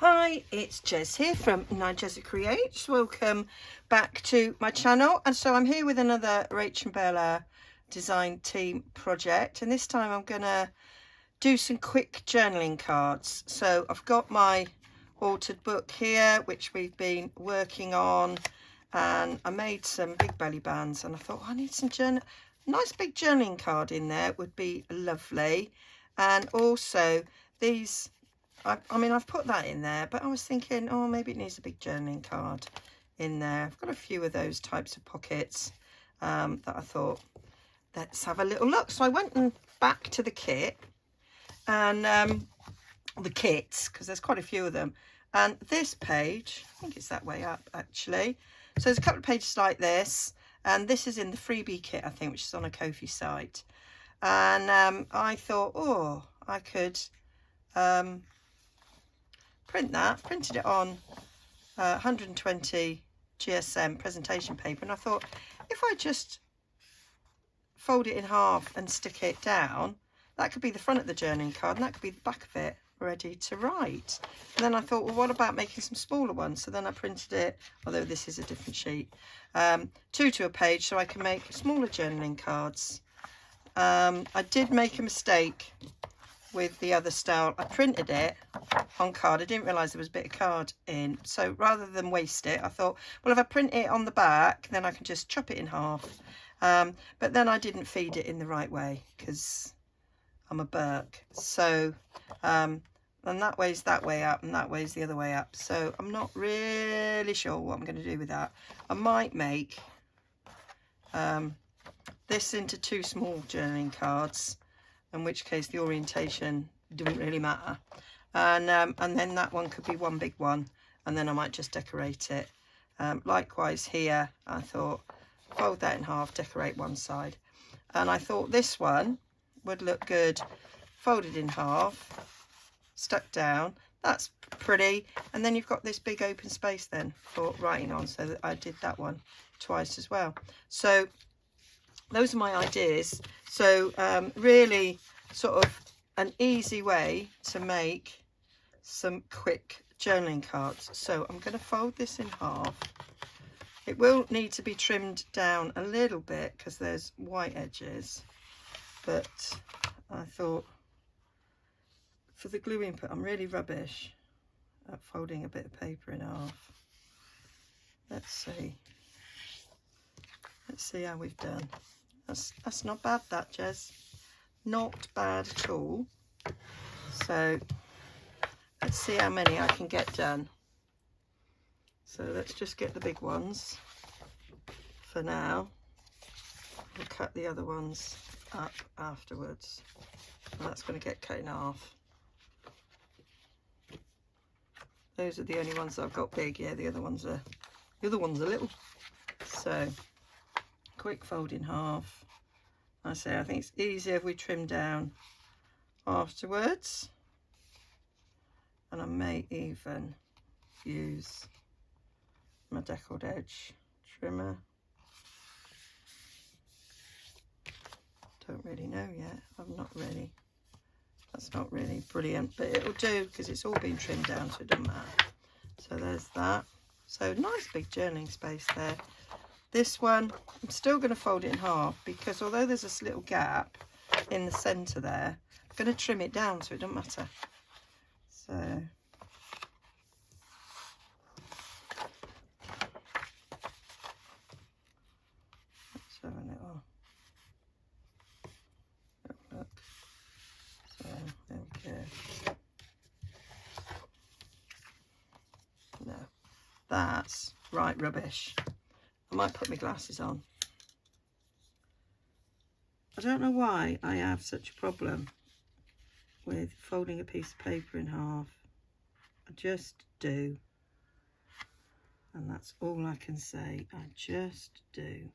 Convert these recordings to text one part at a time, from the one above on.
Hi, it's Jez here from Nigezza Creates. Welcome back to my channel. And so I'm here with another Rach and Bella design team project, and this time I'm gonna do some quick journaling cards. So I've got my altered book here which we've been working on, and I made some big belly bands, and I thought I need some nice big journaling card in there would be lovely. And also these, I mean, I've put that in there, but I was thinking, oh, maybe it needs a big journaling card in there. I've got a few of those types of pockets that I thought, let's have a little look. So I went back to the kit and the kits, because there's quite a few of them. And this page, I think it's that way up actually. So there's a couple of pages like this, and this is in the freebie kit, I think, which is on a Ko-fi site. And I thought, oh, I could printed it on 120 GSM presentation paper, and I thought if I just fold it in half and stick it down, that could be the front of the journaling card and that could be the back of it ready to write. And then I thought, well, what about making some smaller ones? So then I printed it, although this is a different sheet, 2 to a page, so I can make smaller journaling cards. I did make a mistake with the other style. I printed it on card. I didn't realise there was a bit of card in, so rather than waste it, I thought, well, if I print it on the back, then I can just chop it in half. But then I didn't feed it in the right way because I'm a Burke. So and that way's that way up and that way's the other way up, so I'm not really sure what I'm going to do with that. I might make this into 2 small journaling cards, in which case the orientation didn't really matter, and then that one could be one big one, and then I might just decorate it. Likewise here, I thought fold that in half, decorate one side, and I thought this one would look good folded in half, stuck down. That's pretty, and then you've got this big open space then for writing on, so that I did that one twice as well. So those are my ideas. So really sort of an easy way to make some quick journaling cards. So I'm going to fold this in half. It will need to be trimmed down a little bit because there's white edges, but I thought for the glue input, I'm really rubbish at folding a bit of paper in half. Let's see how we've done. That's not bad, that, Jez. Not bad at all. So let's see how many I can get done. So let's just get the big ones for now. We'll cut the other ones up afterwards. And that's going to get cut in half. Those are the only ones that I've got big. Yeah, the other ones are little. So quick fold in half. I think it's easier if we trim down afterwards, and I may even use my deckled edge trimmer. Don't really know yet. That's not really brilliant, but it'll do because it's all been trimmed down, so it doesn't matter. So there's that. So nice big journaling space there. This one, I'm still going to fold it in half because although there's this little gap in the centre there, I'm going to trim it down so it doesn't matter. So let's have a little look. So there we go. No, that's right rubbish. I might put my glasses on. I don't know why I have such a problem with folding a piece of paper in half. I just do. And that's all I can say. I just do.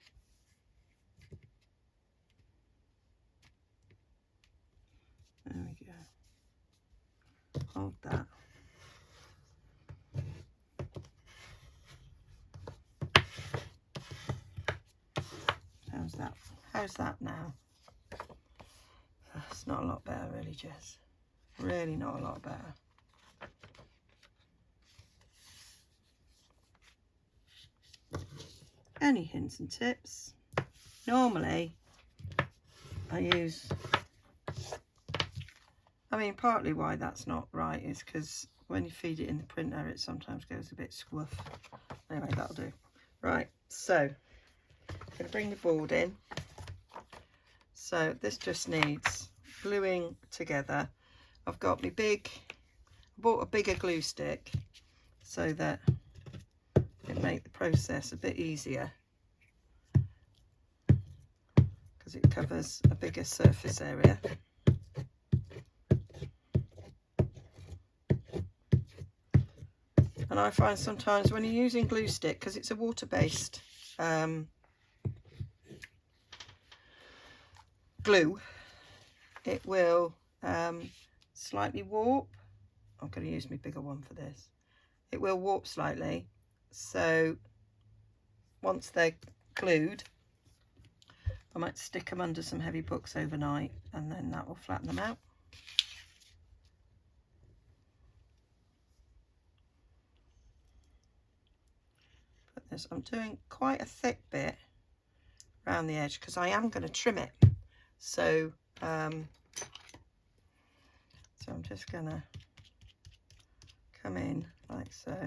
There we go. Hold that. How's that now? It's not a lot better really, Jess. Really not a lot better. any hints and tips. Normally I use, I mean, partly why that's not right is because when you feed it in the printer it sometimes goes a bit squoof. Anyway, that'll do. Right, so I'm going to bring the board in. So this just needs gluing together. I've got my I bought a bigger glue stick so that it make the process a bit easier because it covers a bigger surface area. And I find sometimes when you're using glue stick, because it's a water-based glue, it will slightly warp. I'm going to use my bigger one for this. It will warp slightly, so once they're glued I might stick them under some heavy books overnight and then that will flatten them out. Put this, I'm doing quite a thick bit around the edge because I am going to trim it, so I'm just going to come in like so.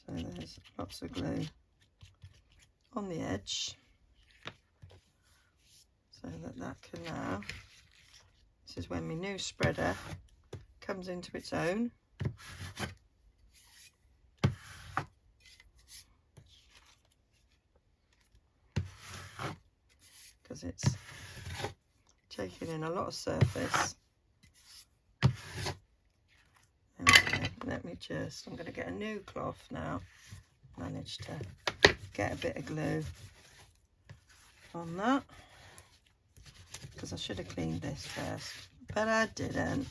So there's lots of glue on the edge so that can now, this is when my new spreader comes into its own. Because it's taking in a lot of surface. Let me just, I'm going to get a new cloth now. Managed to get a bit of glue on that because I should have cleaned this first, but I didn't.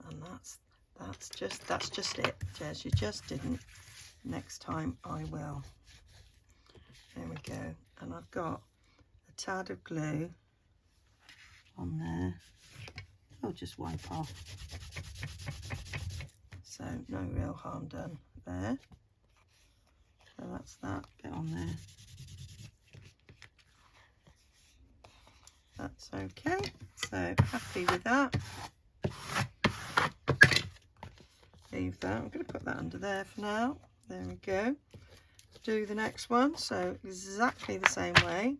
And that's just it, Jez. You just didn't. Next time I will. There we go. And I've got a tad of glue on there. I'll just wipe off. So no real harm done there. So that's that bit on there. That's okay. So happy with that. Leave that. I'm going to put that under there for now. There we go. Do the next one. So exactly the same way.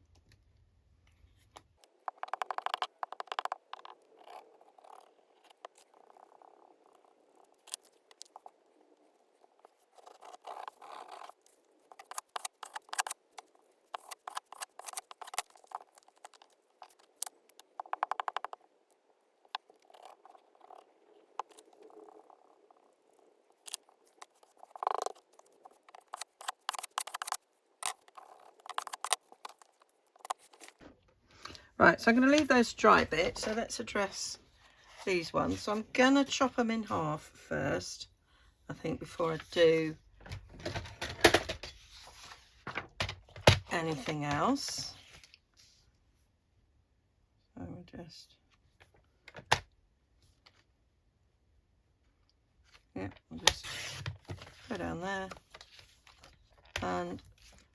Right, so I'm going to leave those dry a bit, so let's address these ones. So I'm going to chop them in half first, I think, before I do anything else. So we'll just, yeah, I'll just go down there. And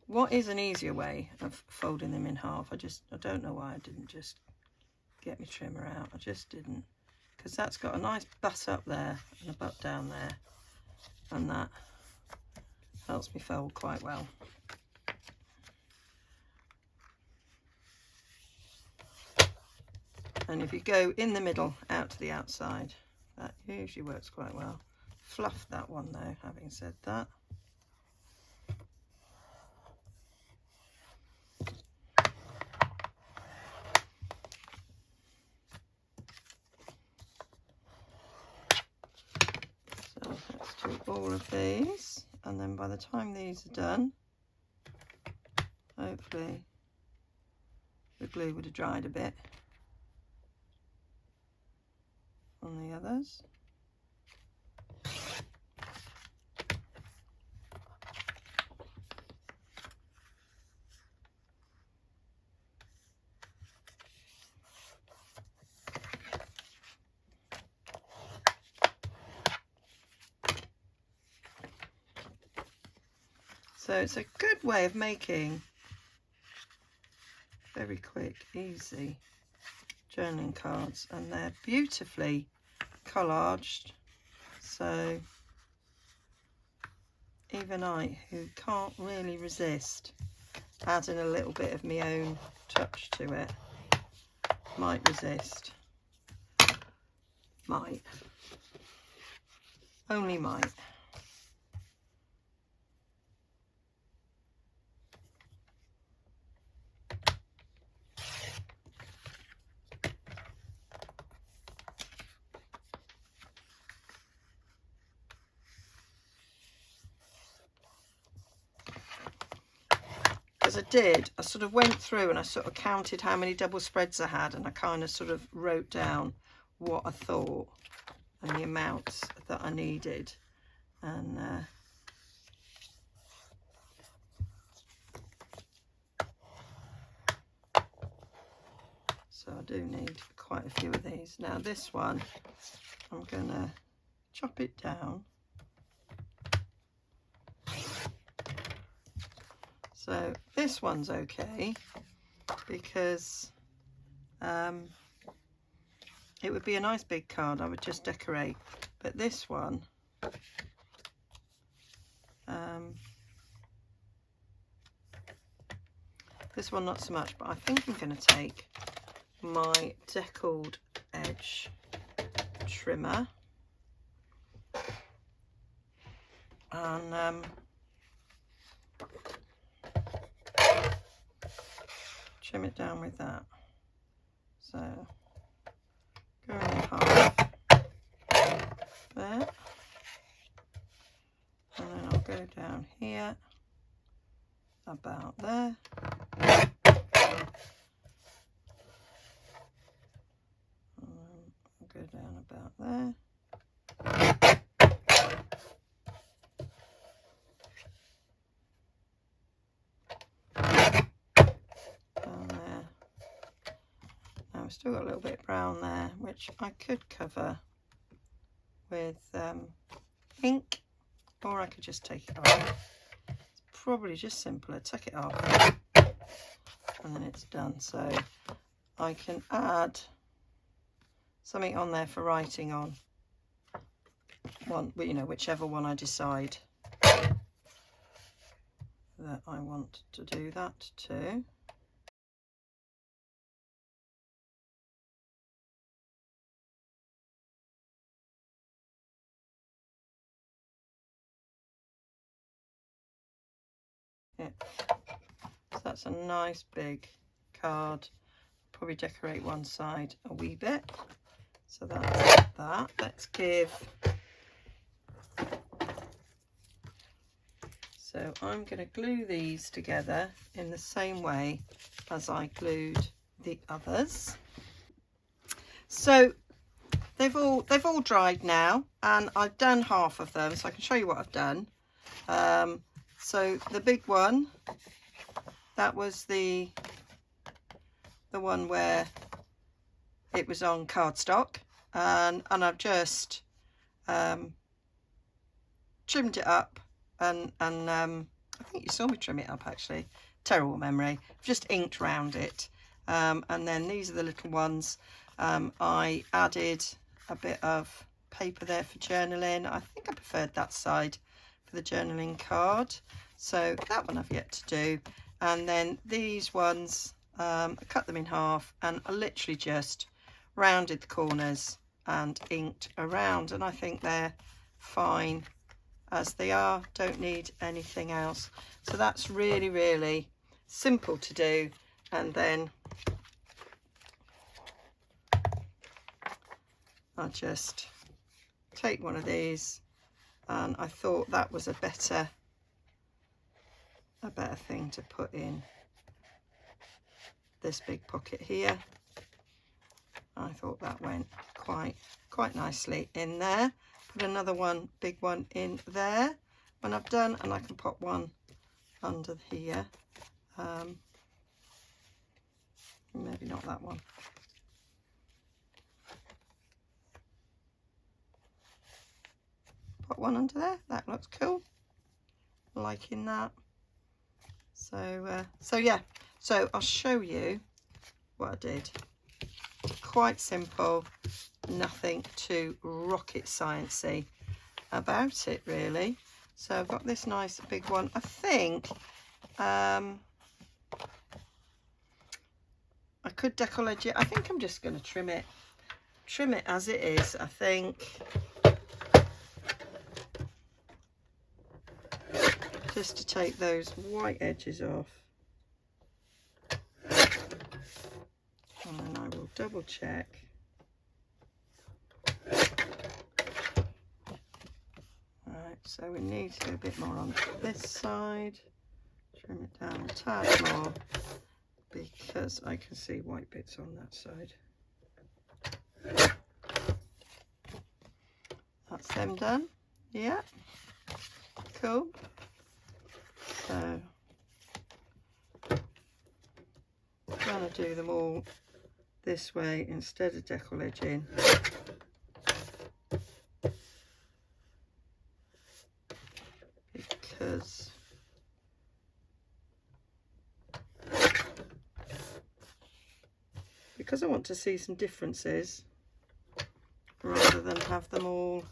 what is an easier way of folding them in half? I don't know why I didn't just get my trimmer out. I just didn't, because that's got a nice butt up there and a butt down there, and that helps me fold quite well. And if you go in the middle out to the outside, that usually works quite well. Fluff that one though, having said that. So let's do all of these, and then by the time these are done, hopefully the glue would have dried a bit on the others. So it's a good way of making very quick, easy journaling cards, and they're beautifully collaged. So even I, who can't really resist adding a little bit of my own touch to it, might resist. Might. Only might. As I sort of went through and I sort of counted how many double spreads I had, and I kind of sort of wrote down what I thought and the amounts that I needed. And so I do need quite a few of these. Now this one, I'm gonna chop it down. So this one's okay because it would be a nice big card I would just decorate, but this one not so much. But I think I'm going to take my deckled edge trimmer and trim it down with that. So go in half there, and then I'll go down here about there, and I'll go down about there. I've still got a little bit of brown there, which I could cover with ink, or I could just take it off. It's probably just simpler, tuck it off, and then it's done. So I can add something on there for writing on, one, you know, whichever one I decide that I want to do that to. Yeah. So that's a nice big card. Probably decorate one side a wee bit. So that's that. Let's give. So I'm going to glue these together in the same way as I glued the others. So they've all dried now, and I've done half of them, so I can show you what I've done. So the big one, that was the one where it was on cardstock, and I've just trimmed it up, and I think you saw me trim it up actually, terrible memory. I've just inked round it, and then these are the little ones. I added a bit of paper there for journaling. I think I preferred that side for the journaling card, so that one I've yet to do. And then these ones, I cut them in half, and I literally just rounded the corners and inked around, and I think they're fine as they are, don't need anything else. So that's really, really simple to do. And then I just take one of these, and I thought that was a better thing to put in this big pocket here. I thought that went quite nicely in there. Put another one, big one, in there when I've done, and I can pop one under here. Maybe not that one. Put one under there. That looks cool. Liking that. So yeah, so I'll show you what I did. Quite simple, nothing too rocket sciencey about it really. So I've got this nice big one. I think I could decollage it. I think I'm just going to trim it as it is, I think. Just to take those white edges off. And then I will double check. Right, so we need to go a bit more on this side. Trim it down a tad more because I can see white bits on that side. That's them done. Yeah, cool. So I'm trying to do them all this way instead of decollaging. Because I want to see some differences rather than have them all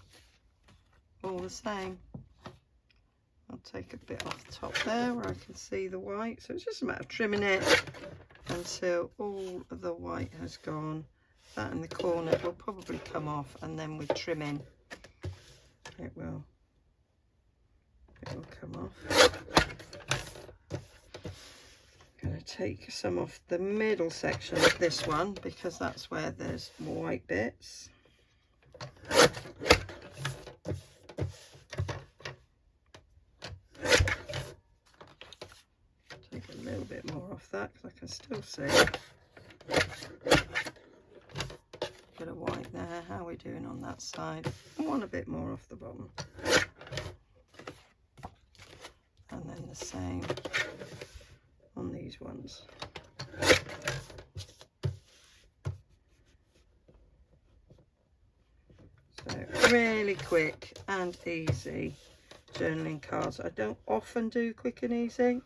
the same. I'll take a bit off the top there where I can see the white. So it's just a matter of trimming it until all of the white has gone. That in the corner will probably come off, and then with trimming it will come off. I'm going to take some off the middle section of this one because that's where there's more white bits. Take a little bit more off that because I can still see. Bit of white there. How are we doing on that side? I want a bit more off the bottom. And then the same on these ones. So really quick and easy journaling cards. I don't often do quick and easy,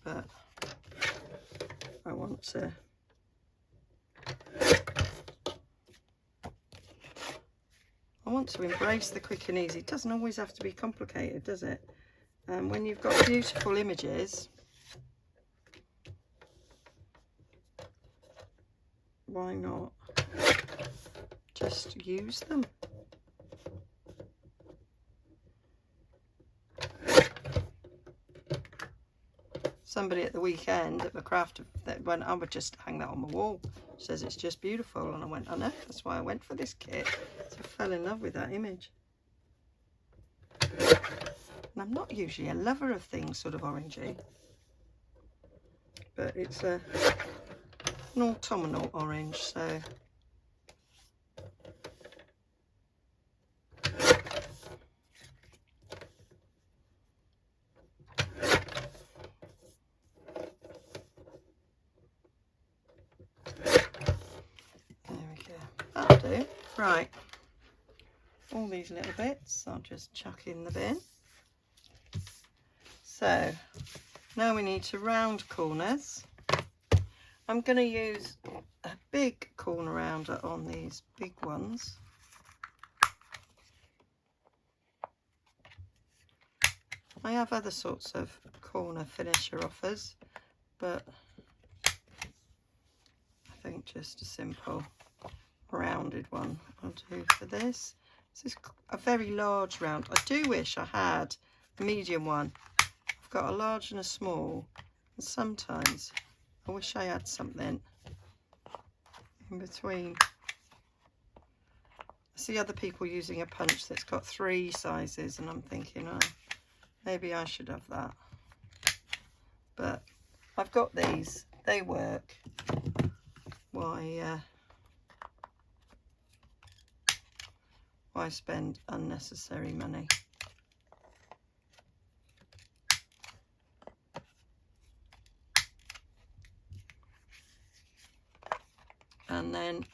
but I want to embrace the quick and easy. It doesn't always have to be complicated, does it? When you've got beautiful images, why not just use them? Somebody at the weekend at the craft that went, I would just hang that on my wall. Says it's just beautiful, and I went, I know, that's why I went for this kit. So I fell in love with that image. And I'm not usually a lover of things sort of orangey, but it's an autumnal orange, so right, all these little bits I'll just chuck in the bin. So now we need to round corners. I'm going to use a big corner rounder on these big ones. I have other sorts of corner finisher offers, but I think just a simple rounded one I'll do for this. This is a very large round. I do wish I had a medium one. I've got a large and a small, and sometimes I wish I had something in between. I see other people using a punch that's got 3 sizes, and I'm thinking, oh, maybe I should have that. But I've got these, they work. Why spend unnecessary money? And then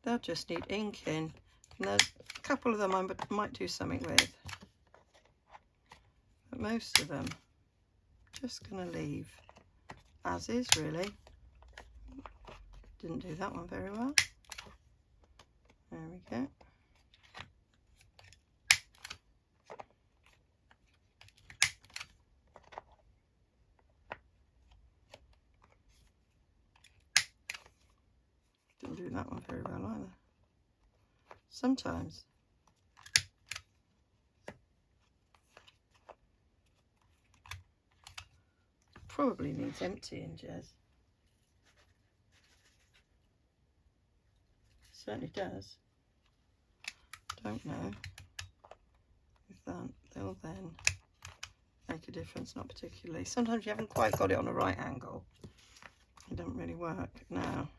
they'll just need ink in. And there's a couple of them I might do something with. most of them. Just going to leave as is, really. Didn't do that one very well. There we go. Didn't do that one very well either. Sometimes. Probably needs emptying, Jez. Certainly does. Don't know if they'll then make a difference. Not particularly. Sometimes you haven't quite got it on a right angle. It doesn't really work. Now,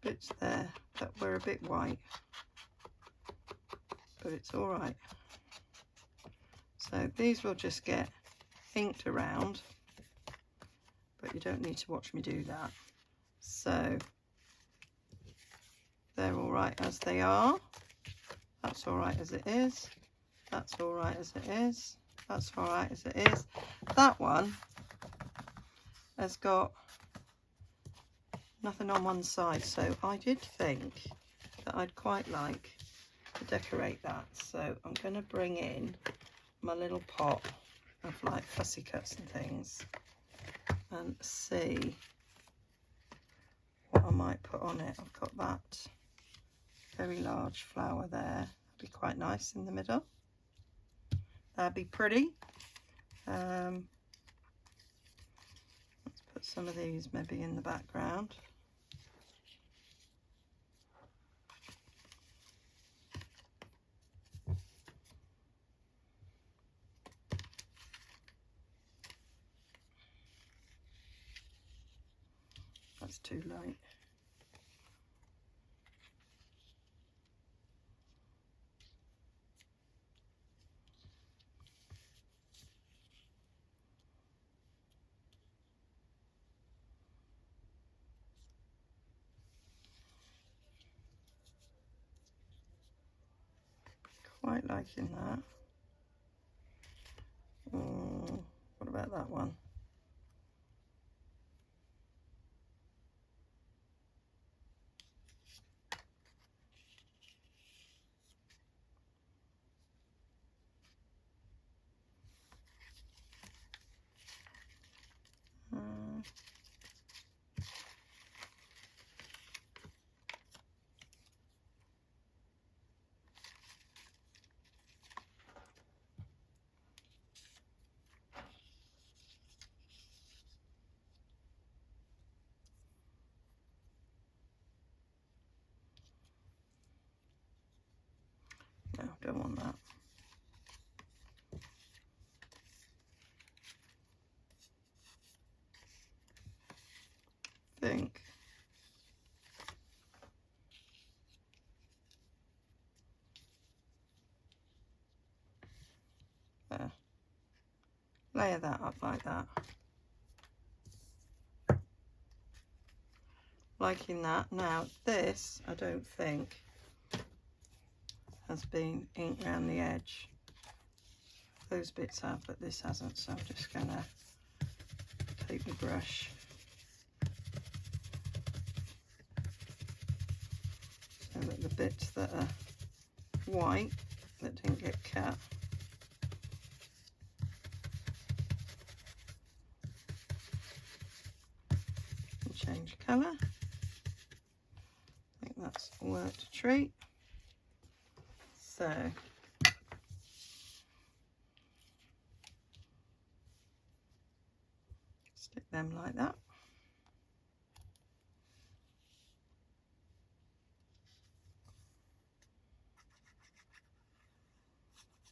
bits there that were a bit white, but it's all right. So these will just get inked around, but you don't need to watch me do that. So they're all right as they are. That's all right as it is. That's all right as it is. That's all right as it is. That one has got nothing on one side, so I did think that I'd quite like to decorate that. So I'm going to bring in my little pot of like fussy cuts and things and see what I might put on it. I've got that very large flower there. That'd be quite nice in the middle. That'd be pretty. Let's put some of these maybe in the background. That's too light. Quite liking that. What about that one? No, don't want that. Think there. Layer that up like that. Liking that. Now this I don't think has been inked around the edge. Those bits have, but this hasn't, so I'm just gonna take the brush so that the bits that are white that didn't get cut can change colour. I think that's worked a treat. So stick them like that.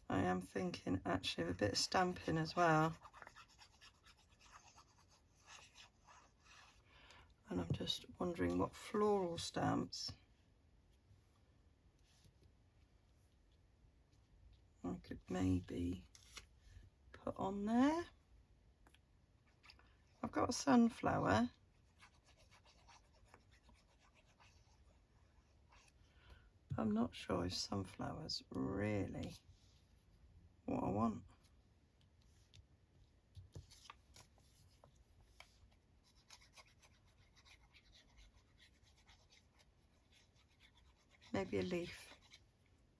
I am thinking actually of a bit of stamping as well. And I'm just wondering what floral stamps I could maybe put on there. I've got a sunflower. I'm not sure if sunflower's really what I want. maybe a leaf,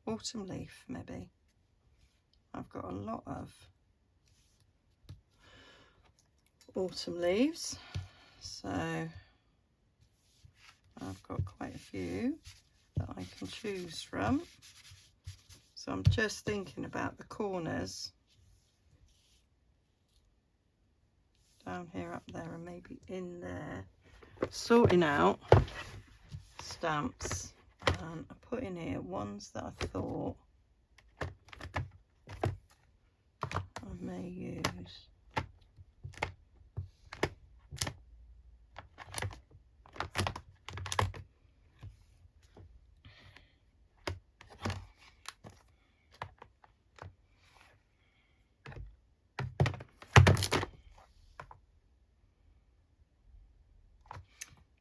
autumn leaf maybe. I've got a lot of autumn leaves, so I've got quite a few that I can choose from. So I'm just thinking about the corners down here, up there, and maybe in there, sorting out stamps. And I put in here ones that I thought I may use.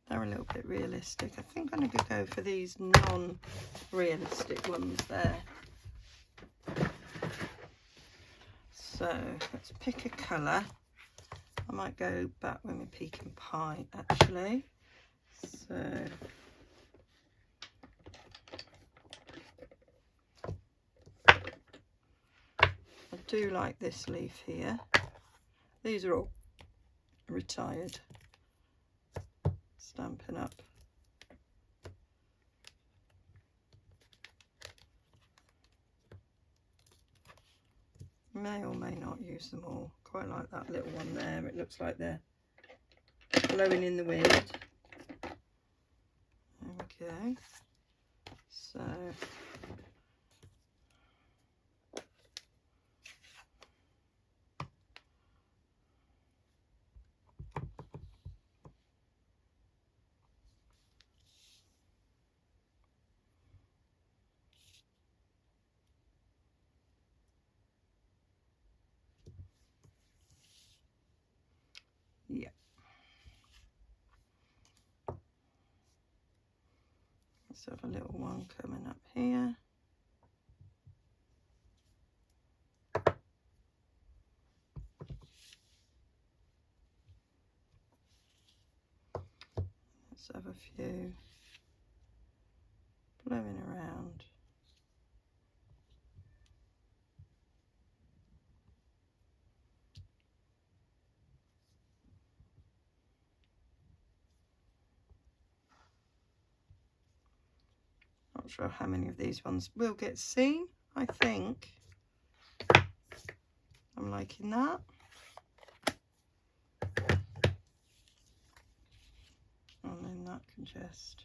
They're a little bit realistic. I think I'm going to go for these non-realistic ones there. So let's pick a colour. I might go back with my pecan pie actually. So I do like this leaf here. These are all retired. Stampin' Up. May or may not use them all. Quite like that little one there. It looks like they're blowing in the wind. There we go. So yeah. Let's have a little one coming up here. Let's have a few blowing around. Not sure how many of these ones will get seen. I think I'm liking that. And then that can just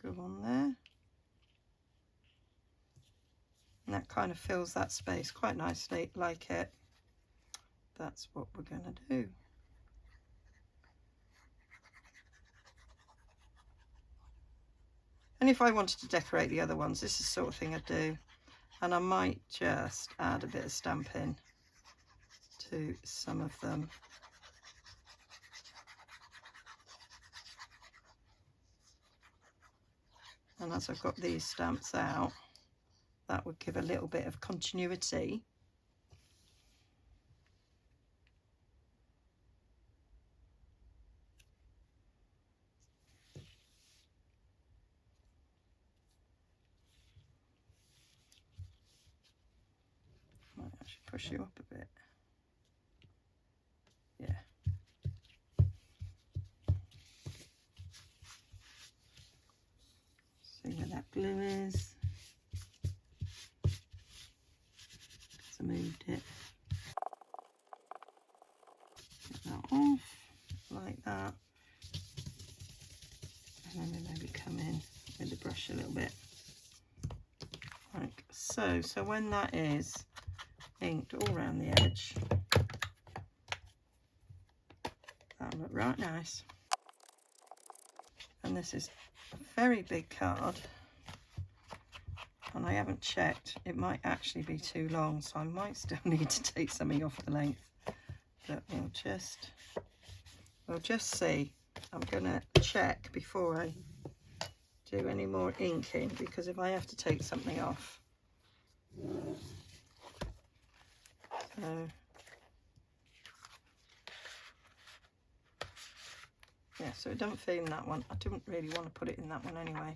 go on there. And that kind of fills that space quite nicely, like it. That's what we're going to do. And if I wanted to decorate the other ones, this is the sort of thing I'd do. And I might just add a bit of stamping to some of them. And as I've got these stamps out, that would give a little bit of continuity. Might actually push you up a bit. Yeah. See where that glue is. I moved it. Get that off like that. And then we maybe come in with the brush a little bit. Like so. So when that is inked all around the edge, that'll look right nice. And this is a very big card. And I haven't checked, it might actually be too long, so I might still need to take something off the length. But we'll just see. I'm gonna check before I do any more inking, because if I have to take something off. So Yeah, so it doesn't fit in that one. I didn't really want to put it in that one anyway.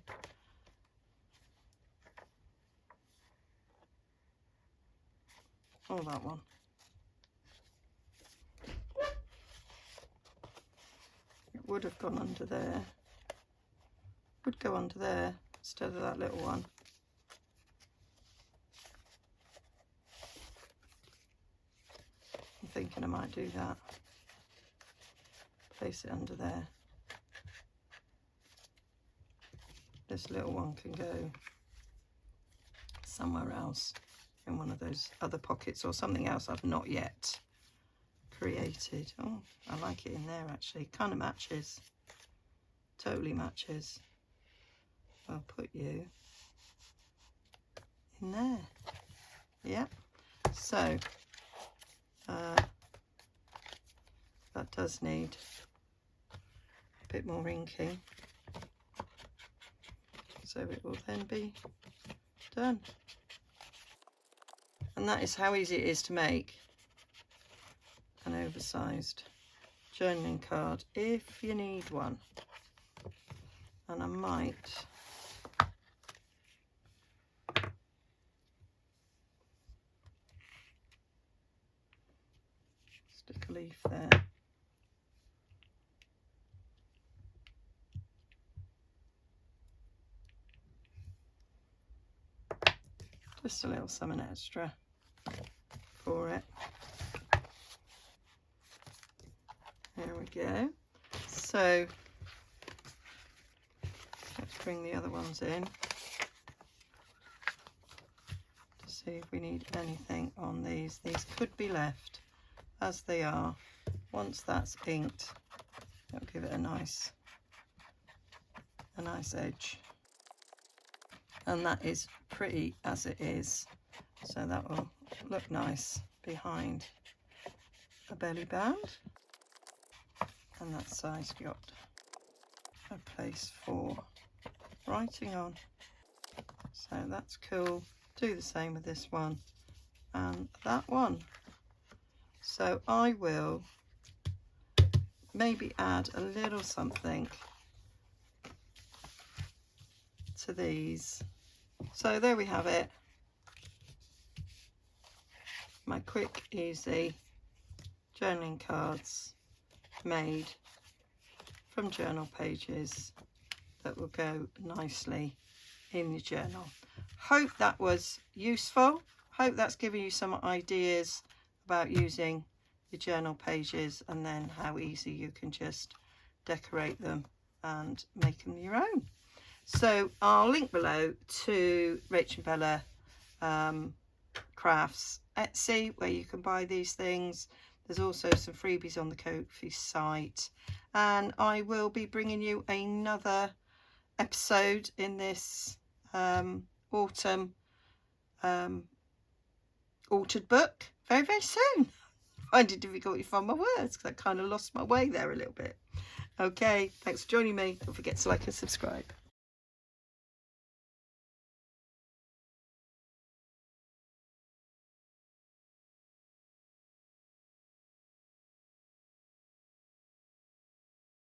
Or that one. It would have gone under there. Would go under there instead of that little one. I'm thinking I might do that. Place it under there. This little one can go somewhere else in one of those other pockets or something else I've not yet created. Oh, I like it in there actually. Kind of matches. Totally matches. I'll put you in there. Yep. So that does need a bit more inking. So it will then be done. And that is how easy it is to make an oversized journaling card if you need one. And I might stick a leaf there. Just a little something extra for it. There we go. So let's bring the other ones in to see if we need anything on these. These could be left as they are. Once that's inked, it'll give it a nice edge. And that is pretty as it is. So that will look nice behind a belly band. And that side's got a place for writing on. So that's cool. Do the same with this one and that one. So I will maybe add a little something to these. So there we have it. My quick, easy journaling cards made from journal pages that will go nicely in your journal. Hope that was useful. Hope that's given you some ideas about using your journal pages and then how easy you can just decorate them and make them your own. So I'll link below to Rach and Bella Crafts Etsy, where you can buy these things. There's also some freebies on the Ko-fi site, and I will be bringing you another episode in this autumn altered book very soon. I find it difficult to find my words because I kind of lost my way there a little bit. Okay, thanks for joining me. Don't forget to like and subscribe.